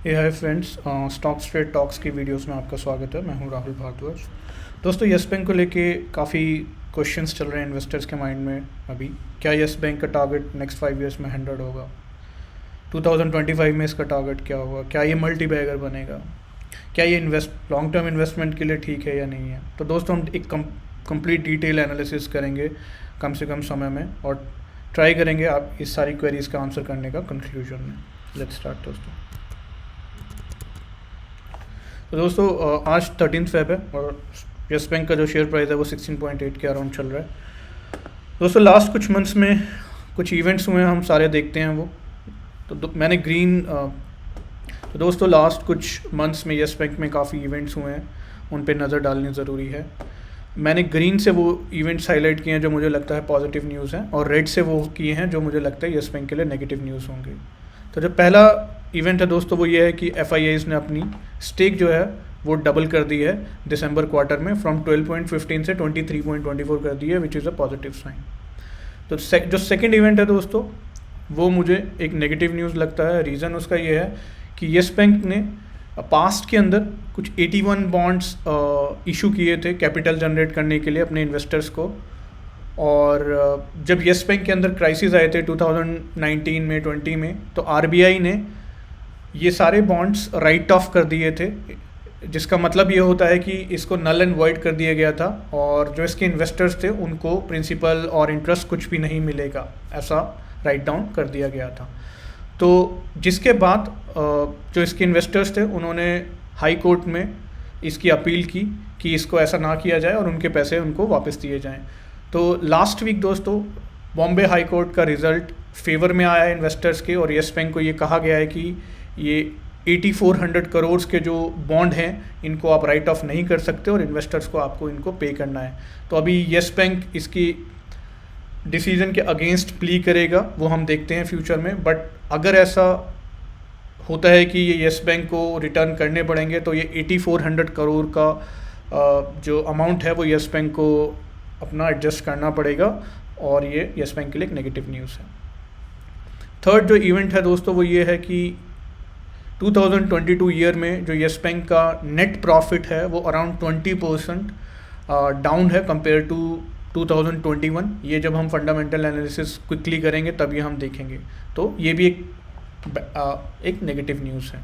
Hi friends, stock trade talks की videos में आपका स्वागत है। मैं हूं राहुल भारद्वाज। दोस्तों, येस बैंक को लेके काफ़ी क्वेश्चंस चल रहे हैं इन्वेस्टर्स के माइंड में अभी। क्या येस बैंक का टारगेट नेक्स्ट 5 ईयर्स में 100 होगा? 2025 में इसका टारगेट क्या होगा? क्या ये मल्टी बैगर बनेगा? क्या ये लॉन्ग टर्म इन्वेस्टमेंट के लिए ठीक है या नहीं है? तो दोस्तों, हम एक कंप्लीट डिटेल एनालिसिस करेंगे कम से कम समय में और ट्राई करेंगे आप इस सारी क्वेरीज का आंसर करने का कंक्लूजन में। लेट्स स्टार्ट दोस्तों। तो दोस्तों, आज 13 फेब है और येस बैंक का जो शेयर प्राइस है वो 16.8 के अराउंड चल रहा है। दोस्तों, लास्ट कुछ मंथ्स में कुछ इवेंट्स हुए हैं, हम सारे देखते हैं वो। तो मैंने तो दोस्तों, लास्ट कुछ मंथ्स में येस बैंक में काफ़ी इवेंट्स हुए हैं, उन पे नज़र डालनी ज़रूरी है। मैंने ग्रीन से वो इवेंट्स हाईलाइट किए हैं जो मुझे लगता है पॉजिटिव न्यूज़ हैं, और रेड से वो किए हैं जो मुझे लगता है येस बैंक के लिए नेगेटिव न्यूज़ होंगे। तो जो पहला इवेंट है दोस्तों, वो ये है कि FIIs ने अपनी स्टेक जो है वो डबल कर दी है दिसंबर क्वार्टर में, फ्रॉम 12.15 से 23.24 कर दी है, which is a positive sign. तो जो सेकंड इवेंट है दोस्तों, वो मुझे एक नेगेटिव न्यूज़ लगता है। रीज़न उसका ये है कि येस बैंक ने पास्ट के अंदर कुछ 81 बॉन्ड्स इशू किए थे कैपिटल जनरेट करने के लिए अपने इन्वेस्टर्स को। और जब येस बैंक के अंदर क्राइसिस आए थे 2019 में 20 में, तो RBI ने ये सारे बॉन्ड्स राइट ऑफ कर दिए थे, जिसका मतलब ये होता है कि इसको नल एंड वॉइड कर दिया गया था और जो इसके इन्वेस्टर्स थे उनको प्रिंसिपल और इंटरेस्ट कुछ भी नहीं मिलेगा, ऐसा राइट डाउन कर दिया गया था। तो जिसके बाद जो इसके इन्वेस्टर्स थे उन्होंने हाई कोर्ट में इसकी अपील की कि इसको ऐसा ना किया जाए और उनके पैसे उनको वापस दिए जाएं। तो लास्ट वीक दोस्तों, बॉम्बे हाई कोर्ट का रिज़ल्ट फेवर में आया है इन्वेस्टर्स के, और येस बैंक को ये कहा गया है कि ये 8400 करोड़ के जो बॉन्ड हैं इनको आप राइट ऑफ नहीं कर सकते और इन्वेस्टर्स को आपको इनको पे करना है। तो अभी येस बैंक इसकी डिसीजन के अगेंस्ट प्ली करेगा, वो हम देखते हैं फ्यूचर में। बट अगर ऐसा होता है कि ये येस बैंक को रिटर्न करने पड़ेंगे, तो ये 8400 करोड़ का जो अमाउंट है वो येस बैंक को अपना एडजस्ट करना पड़ेगा, और ये येस बैंक के लिए एक नेगेटिव न्यूज़ है। थर्ड जो इवेंट है दोस्तों, वो ये है कि 2022 ईयर में जो येस बैंक का नेट प्रॉफिट है वो अराउंड 20% डाउन है कंपेयर टू 2021। ये जब हम फंडामेंटल एनालिसिस क्विकली करेंगे तभी हम देखेंगे। तो ये भी एक नेगेटिव न्यूज़ है।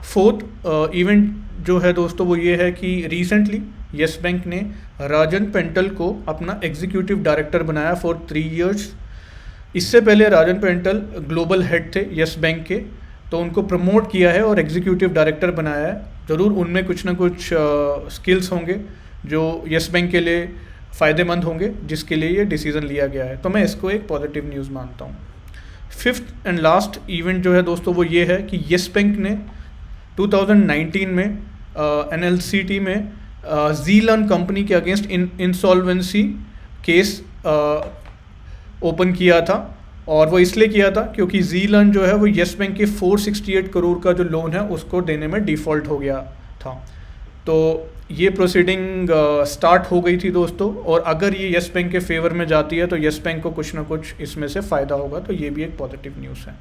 फोर्थ इवेंट जो है दोस्तों, वो ये है कि रिसेंटली येस बैंक ने राजन पेंटल को अपना एग्जीक्यूटिव डायरेक्टर बनाया फॉर 3 इयर्स। इससे पहले राजन पेंटल ग्लोबल हेड थे येस बैंक के, तो उनको प्रमोट किया है और एग्जीक्यूटिव डायरेक्टर बनाया है। ज़रूर उनमें कुछ ना कुछ स्किल्स होंगे जो येस बैंक के लिए फ़ायदेमंद होंगे, जिसके लिए ये डिसीज़न लिया गया है। तो मैं इसको एक पॉजिटिव न्यूज़ मानता हूँ। फिफ्थ एंड लास्ट इवेंट जो है दोस्तों, वो ये है कि येस बैंक ने 2019 में NLCT में ज़ीलन कंपनी के अगेंस्ट इंसॉल्वेंसी केस ओपन किया था, और वो इसलिए किया था क्योंकि ज़ीलन जो है वो येस बैंक के 468 करोड़ का जो लोन है उसको देने में डिफ़ॉल्ट हो गया था। तो ये प्रोसीडिंग स्टार्ट हो गई थी दोस्तों, और अगर ये येस बैंक के फेवर में जाती है तो येस बैंक को कुछ ना कुछ इसमें से फ़ायदा होगा। तो ये भी एक पॉजिटिव न्यूज़ है।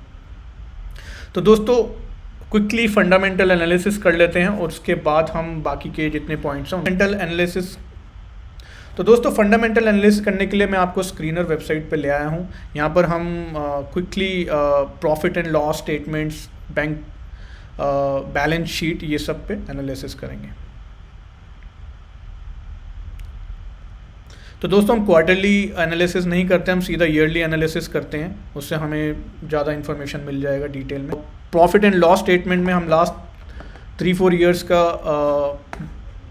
तो दोस्तों, क्विकली फंडामेंटल एनालिसिस कर लेते हैं और उसके बाद हम बाकी के जितने पॉइंट्स हैं फंडामेंटल एनालिसिस। तो दोस्तों, फंडामेंटल एनालिसिस करने के लिए मैं आपको स्क्रीनर वेबसाइट पे ले आया हूँ। यहाँ पर हम quickly profit and loss statements, bank balance sheet, ये सब पे एनालिसिस करेंगे। तो दोस्तों, हम क्वार्टरली एनालिसिस नहीं करते, हम सीधा ईयरली एनालिसिस करते हैं, उससे हमें ज़्यादा इन्फॉर्मेशन मिल जाएगा डिटेल में। प्रॉफिट एंड लॉस स्टेटमेंट में हम लास्ट 3-4 ईयर्स का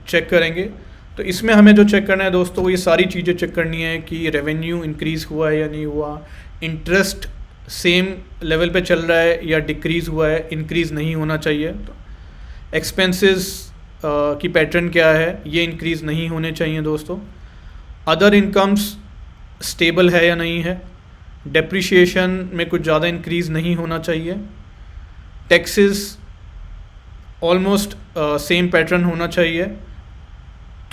चेक करेंगे। तो इसमें हमें जो चेक करना है दोस्तों, ये सारी चीज़ें चेक करनी है कि रेवेन्यू इंक्रीज़ हुआ है या नहीं हुआ, इंटरेस्ट सेम लेवल पे चल रहा है या डिक्रीज़ हुआ है, इंक्रीज़ नहीं होना चाहिए। तो एक्सपेंसेस की पैटर्न क्या है, ये इंक्रीज़ नहीं होने चाहिए दोस्तों। अदर इनकम्स स्टेबल है या नहीं है, डेप्रिशिएशन में कुछ ज़्यादा इंक्रीज़ नहीं होना चाहिए, टैक्सेस ऑलमोस्ट सेम पैटर्न होना चाहिए,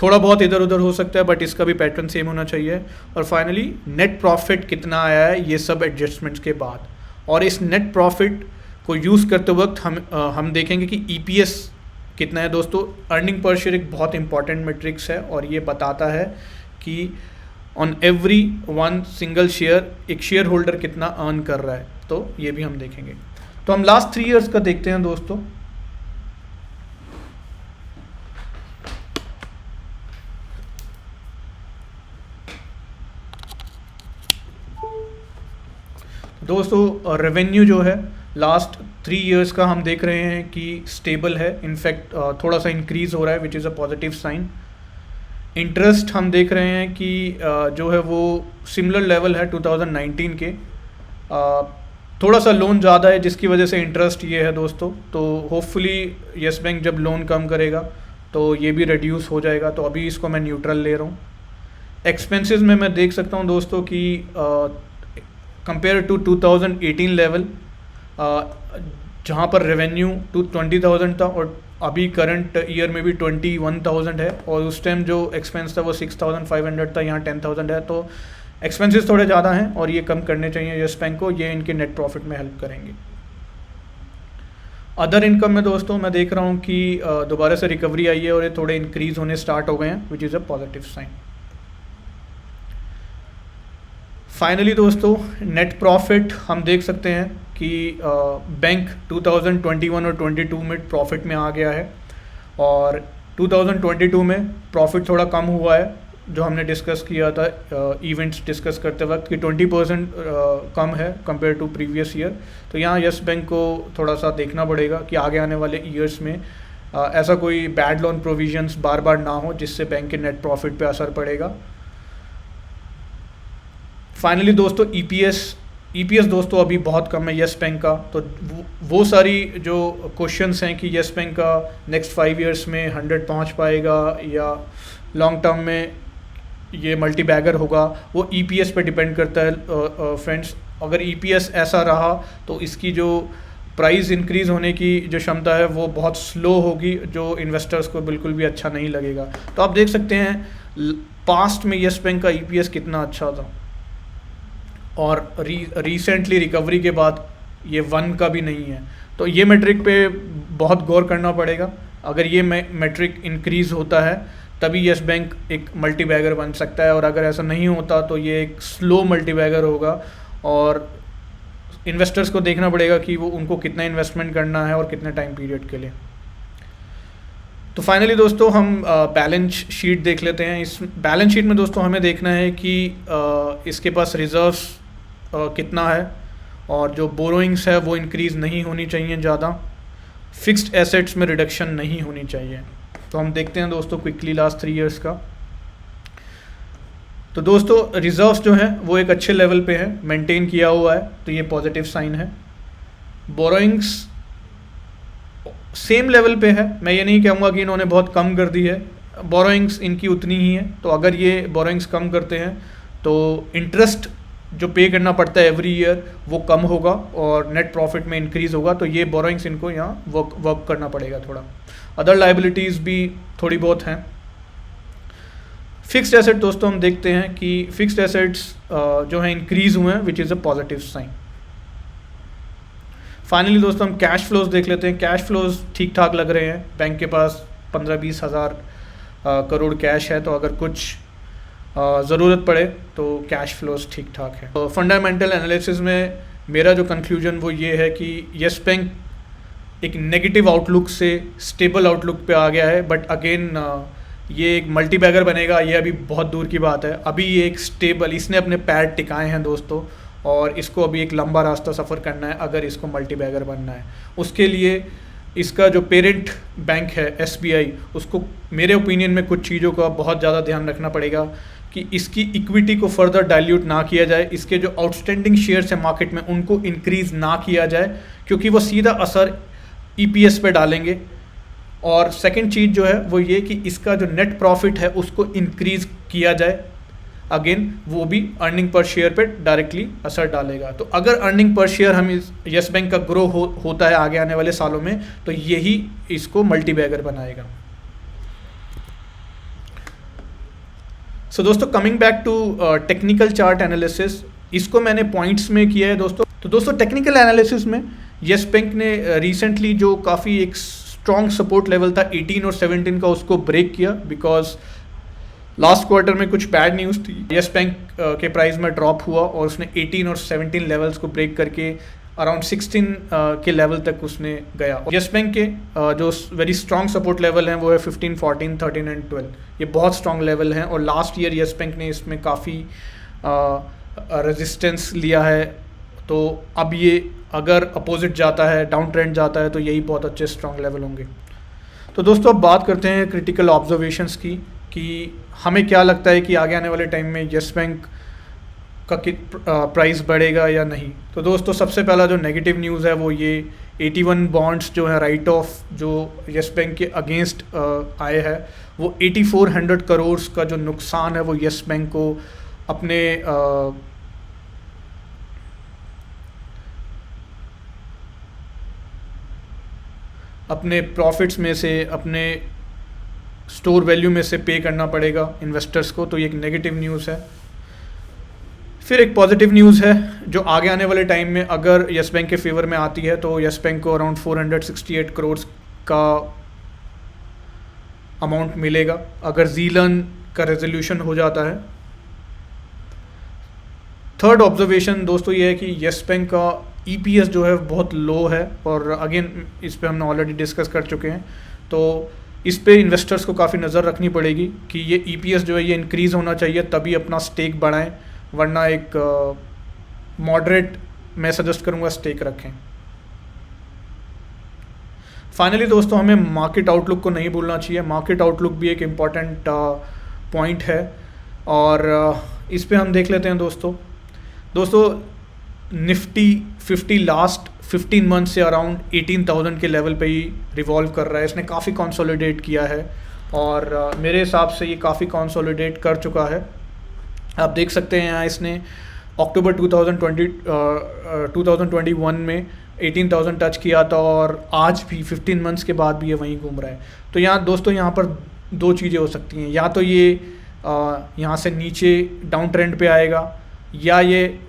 थोड़ा बहुत इधर उधर हो सकता है बट इसका भी पैटर्न सेम होना चाहिए। और फाइनली नेट प्रॉफिट कितना आया है, ये सब एडजस्टमेंट्स के बाद। और इस नेट प्रॉफिट को यूज़ करते वक्त हम देखेंगे कि ईपीएस कितना है दोस्तों। अर्निंग पर शेयर एक बहुत इंपॉर्टेंट मैट्रिक्स है और ये बताता है कि on every one single share एक शेयर होल्डर कितना अर्न कर रहा है, तो ये भी हम देखेंगे। तो हम लास्ट 3 इयर्स का देखते हैं दोस्तों। दोस्तों रेवेन्यू जो है लास्ट 3 इयर्स का हम देख रहे हैं कि स्टेबल है, इनफैक्ट थोड़ा सा इंक्रीज हो रहा है, which is a positive sign. Interest हम देख रहे हैं कि जो है वो सिमिलर लेवल है 2019 के। थोड़ा सा लोन ज़्यादा है जिसकी वजह से इंटरेस्ट ये है दोस्तों। तो होपफुली येस बैंक जब लोन कम करेगा तो ये भी रिड्यूस हो जाएगा, तो अभी इसको मैं न्यूट्रल ले रहा हूँ। एक्सपेंसेस में मैं देख सकता हूँ दोस्तों कि कंपेयर टू 2018 लेवल, जहाँ पर रेवेन्यू 20,000 था और अभी करंट ईयर में भी 21,000 है, और उस टाइम जो एक्सपेंस था वो 6,500 था, यहाँ 10,000 है। तो एक्सपेंसेस थोड़े ज़्यादा हैं और ये कम करने चाहिए येस बैंक को, ये इनके नेट प्रॉफिट में हेल्प करेंगे। अदर इनकम में दोस्तों मैं देख रहा हूँ कि दोबारा से रिकवरी आई है और ये थोड़े इंक्रीज़ होने स्टार्ट हो गए हैं, which is a positive sign. Finally दोस्तों नेट प्रॉफिट हम देख सकते हैं कि बैंक 2021 और 22 में प्रॉफिट में आ गया है, और 2022 में प्रॉफिट थोड़ा कम हुआ है, जो हमने डिस्कस किया था इवेंट्स डिस्कस करते वक्त कि 20% कम है कंपेयर टू प्रीवियस ईयर। तो यहाँ येस बैंक को थोड़ा सा देखना पड़ेगा कि आगे आने वाले ईयर्स में ऐसा कोई बैड लोन प्रोविजंस बार बार ना हो जिससे बैंक के नेट प्रॉफिट पे असर पड़ेगा। फाइनली दोस्तों ईपीएस दोस्तों अभी बहुत कम है येस बैंक का। तो वो सारी जो क्वेश्चंस हैं कि येस बैंक का नेक्स्ट 5 इयर्स में 100 पहुंच पाएगा या लॉन्ग टर्म में ये मल्टी बैगर होगा, वो ईपीएस पे डिपेंड करता है फ्रेंड्स। अगर ईपीएस ऐसा रहा तो इसकी जो प्राइस इंक्रीज़ होने की जो क्षमता है वो बहुत स्लो होगी, जो इन्वेस्टर्स को बिल्कुल भी अच्छा नहीं लगेगा। तो आप देख सकते हैं पास्ट में येस बैंक का ईपीएस कितना अच्छा था, और रिसेंटली रिकवरी के बाद ये 1 का भी नहीं है। तो ये मेट्रिक पे बहुत गौर करना पड़ेगा। अगर ये मेट्रिक इंक्रीज़ होता है तभी येस बैंक एक मल्टी बैगर बन सकता है, और अगर ऐसा नहीं होता तो ये एक स्लो मल्टी बैगर होगा, और इन्वेस्टर्स को देखना पड़ेगा कि वो उनको कितना इन्वेस्टमेंट करना है और कितने टाइम पीरियड के लिए। तो फाइनली दोस्तों हम बैलेंस शीट देख लेते हैं। इस बैलेंस शीट में दोस्तों हमें देखना है कि इसके पास रिजर्व्स कितना है, और जो बोरोइंग्स है वो इंक्रीज़ नहीं होनी चाहिए ज़्यादा, फिक्स्ड एसेट्स में रिडक्शन नहीं होनी चाहिए। तो हम देखते हैं दोस्तों क्विकली लास्ट 3 इयर्स का। तो दोस्तों रिजर्व्स जो हैं वो एक अच्छे लेवल पे है, मेंटेन किया हुआ है, तो ये पॉजिटिव साइन है। बोरोइंग्स सेम लेवल पे है, मैं ये नहीं कहूँगा कि इन्होंने बहुत कम कर दी है, बोरोइंग्स इनकी उतनी ही है। तो अगर ये बोरोइंग्स कम करते हैं तो इंटरेस्ट जो पे करना पड़ता है एवरी ईयर वो कम होगा और नेट प्रॉफिट में इंक्रीज़ होगा। तो ये बोरोइंग्स इनको यहाँ वर्क करना पड़ेगा थोड़ा। अदर लाइबिलिटीज़ भी थोड़ी बहुत हैं। फिक्स्ड एसेट दोस्तों हम देखते हैं कि फिक्स्ड एसेट्स जो हैं इंक्रीज़ हुए हैं, which is a positive sign. Finally दोस्तों हम कैश फ्लोज देख लेते हैं। कैश फ्लोज ठीक ठाक लग रहे हैं, बैंक के पास 15-20 हज़ार करोड़ कैश है, तो अगर कुछ ज़रूरत पड़े तो कैश फ्लोज ठीक ठाक है। तो फंडामेंटल एनालिसिस में मेरा जो कंक्लूजन वो ये है कि येस बैंक एक नेगेटिव आउटलुक से स्टेबल आउटलुक पे आ गया है, बट अगेन ये एक मल्टी बैगर बनेगा ये अभी बहुत दूर की बात है। अभी ये एक स्टेबल, इसने अपने पैर टिकाए हैं दोस्तों, और इसको अभी एक लंबा रास्ता सफ़र करना है अगर इसको मल्टी बैगर बनना है। उसके लिए इसका जो पेरेंट बैंक है एसबीआई, उसको मेरे ओपिनियन में कुछ चीज़ों का बहुत ज़्यादा ध्यान रखना पड़ेगा कि इसकी इक्विटी को फर्दर डाइल्यूट ना किया जाए, इसके जो आउटस्टैंडिंग शेयर्स हैं मार्केट में उनको इंक्रीज़ ना किया जाए, क्योंकि वो सीधा असर ईपीएस पे डालेंगे। और सेकंड चीज़ जो है वो ये कि इसका जो नेट प्रॉफिट है उसको इंक्रीज़ किया जाए, अगेन वो भी अर्निंग पर शेयर पे डायरेक्टली असर डालेगा। तो अगर अर्निंग पर शेयर हम इस येस बैंक का ग्रो होता है आगे आने वाले सालों में, तो यही इसको मल्टी बैगर बनाएगा। सो दोस्तों coming back to technical chart analysis, इसको मैंने पॉइंट्स में किया है दोस्तों। तो दोस्तों टेक्निकल एनालिसिस में येस बैंक ने रिसेंटली जो काफ़ी एक स्ट्रॉन्ग सपोर्ट लेवल था 18 और 17 का, उसको ब्रेक किया बिकॉज लास्ट क्वार्टर में कुछ बैड न्यूज़ थी। येस बैंक के प्राइस में ड्रॉप हुआ और उसने 18 और 17 लेवल्स को ब्रेक करके अराउंड 16 के लेवल तक उसने गया। येस बैंक के जो वेरी स्ट्रॉन्ग सपोर्ट लेवल हैं वो है 15, 14, 13 एंड 12। ये बहुत स्ट्रॉन्ग लेवल हैं और लास्ट ईयर येस बैंक ने इसमें काफ़ी रेजिस्टेंस लिया है। तो अब ये अगर अपोजिट जाता है, डाउन ट्रेंड जाता है, तो यही बहुत अच्छे स्ट्रॉन्ग लेवल होंगे। तो दोस्तों अब बात करते हैं क्रिटिकल ऑब्जर्वेशंस की कि हमें क्या लगता है कि आगे आने वाले टाइम में येस बैंक का प्राइस बढ़ेगा या नहीं। तो दोस्तों सबसे पहला जो नेगेटिव न्यूज़ है वो ये 81 बॉन्ड्स जो है राइट ऑफ जो येस बैंक के अगेंस्ट आए हैं, वो 8400 करोड़ का जो नुकसान है वो येस बैंक को अपने अपने प्रॉफिट्स में से, अपने स्टोर वैल्यू में से पे करना पड़ेगा इन्वेस्टर्स को। तो ये एक नेगेटिव न्यूज़ है। फिर एक पॉजिटिव न्यूज़ है जो आगे आने वाले टाइम में अगर येस बैंक के फेवर में आती है तो येस बैंक को अराउंड 468 करोड़ का अमाउंट मिलेगा अगर ज़ीलन का रेजोल्यूशन हो जाता है। थर्ड ऑब्जर्वेशन दोस्तों ये है कि येस बैंक का EPS जो है बहुत लो है और अगेन इस पे हमने ऑलरेडी डिस्कस कर चुके हैं। तो इस पे इन्वेस्टर्स को काफ़ी नज़र रखनी पड़ेगी कि ये EPS जो है ये इंक्रीज़ होना चाहिए तभी अपना स्टेक बढ़ाएं, वरना एक मॉडरेट मैं सजेस्ट करूँगा स्टेक रखें। फाइनली दोस्तों हमें मार्केट आउटलुक को नहीं भूलना चाहिए। मार्केट आउटलुक भी एक इम्पॉर्टेंट पॉइंट है और इस पे हम देख लेते हैं दोस्तों निफ्टी 50 लास्ट 15 मंथ से अराउंड 18,000 के लेवल पे ही रिवॉल्व कर रहा है। इसने काफ़ी कंसोलिडेट किया है और मेरे हिसाब से ये काफ़ी कंसोलिडेट कर चुका है। आप देख सकते हैं यहाँ इसने अक्टूबर 2021 में 18,000 टच किया था और आज भी 15 मंथ्स के बाद भी ये वहीं घूम रहा है। तो यहाँ दोस्तों यहाँ पर दो चीज़ें हो सकती हैं, या तो ये यहाँ से नीचे डाउन ट्रेंड पे आएगा या ये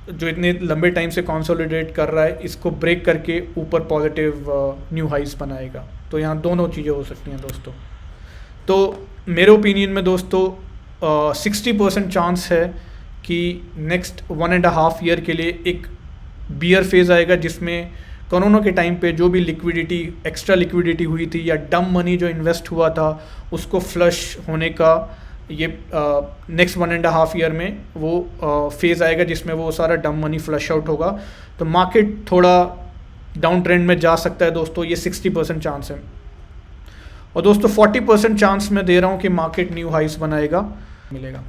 जो इतने लंबे टाइम से कंसोलिडेट कर रहा है इसको ब्रेक करके ऊपर पॉजिटिव न्यू हाइस बनाएगा। तो यहाँ दोनों चीज़ें हो सकती हैं दोस्तों। तो मेरे ओपिनियन में दोस्तों 60% चांस है कि नेक्स्ट 1.5 ईयर के लिए एक बियर फेज़ आएगा जिसमें कोरोना के टाइम पे जो भी लिक्विडिटी, एक्स्ट्रा लिक्विडिटी हुई थी या डम मनी जो इन्वेस्ट हुआ था उसको फ्लश होने का ये नेक्स्ट 1.5 ईयर में वो फेज़ आएगा जिसमें वो सारा डम मनी फ्लश आउट होगा। तो मार्केट थोड़ा डाउन ट्रेंड में जा सकता है दोस्तों, ये 60% चांस है। और दोस्तों 40% चांस मैं दे रहा हूँ कि मार्केट न्यू हाइस बनाएगा, मिलेगा।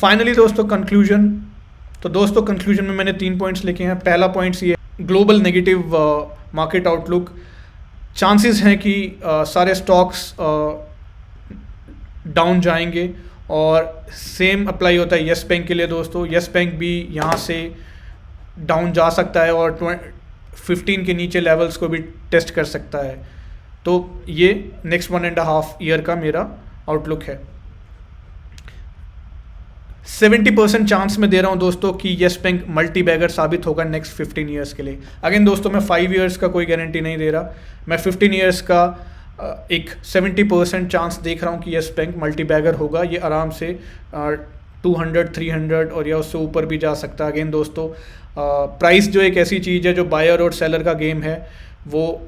फाइनली दोस्तों कंक्लूजन। तो दोस्तों कंक्लूजन में मैंने 3 पॉइंट्स लिखे हैं। पहला पॉइंट्स ये global negative market outlook, chances हैं कि सारे स्टॉक्स डाउन जाएंगे और सेम अप्लाई होता है येस बैंक के लिए दोस्तों। येस बैंक भी यहाँ से डाउन जा सकता है और 15 के नीचे लेवल्स को भी टेस्ट कर सकता है। तो ये नेक्स्ट 1.5 ईयर का मेरा आउटलुक है। 70% चांस मैं दे रहा हूँ दोस्तों कि येस बैंक मल्टी बैगर साबित होगा नेक्स्ट 15 ईयर्स के लिए। अगेन दोस्तों मैं 5 ईयर्स का कोई गारंटी नहीं दे रहा, मैं 15 ईयर्स का एक 70% चांस देख रहा हूँ कि येस बैंक मल्टी बैगर होगा। ये आराम से 200, 300 और या उससे ऊपर भी जा सकता है। अगेन दोस्तों प्राइस जो एक ऐसी चीज़ है जो बायर और सेलर का गेम है, वो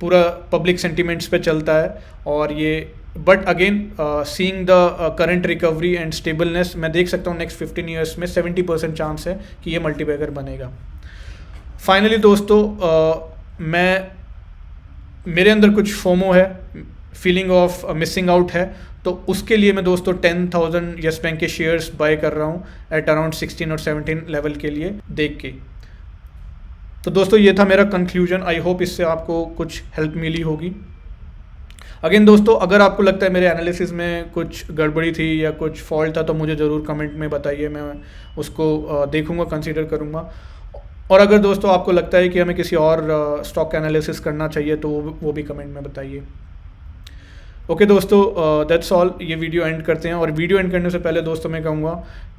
पूरा पब्लिक सेंटिमेंट्स पे चलता है और ये but again seeing the current recovery and stableness मैं देख सकता हूँ नेक्स्ट 15 ईयर्स में 70% चांस है कि ये मल्टी बैगर बनेगा। फाइनली दोस्तों मेरे अंदर कुछ फोमो है, फीलिंग ऑफ मिसिंग आउट है, तो उसके लिए मैं दोस्तों 10,000 येस बैंक के शेयर्स बाय कर रहा हूँ एट अराउंड 16 और 17 लेवल के लिए देख के। तो दोस्तों ये था मेरा कंक्लूजन। आई होप इससे आपको कुछ हेल्प मिली होगी। अगेन दोस्तों अगर आपको लगता है मेरे एनालिसिस में कुछ गड़बड़ी थी या कुछ फॉल्ट था तो मुझे ज़रूर कमेंट में बताइए, मैं उसको देखूंगा, कंसीडर करूंगा। और अगर दोस्तों आपको लगता है कि हमें किसी और स्टॉक एनालिसिस करना चाहिए तो वो भी कमेंट में बताइए। ओके दोस्तों, दैट्स ऑल। ये वीडियो एंड करते हैं और वीडियो एंड करने से पहले दोस्तों मैं कहूँगा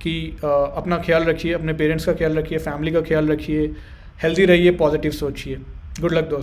कि अपना ख्याल रखिए, अपने पेरेंट्स का ख्याल रखिए, फैमिली का ख्याल रखिए, हेल्दी रहिए, पॉजिटिव सोचिए। गुड लक दोस्तों।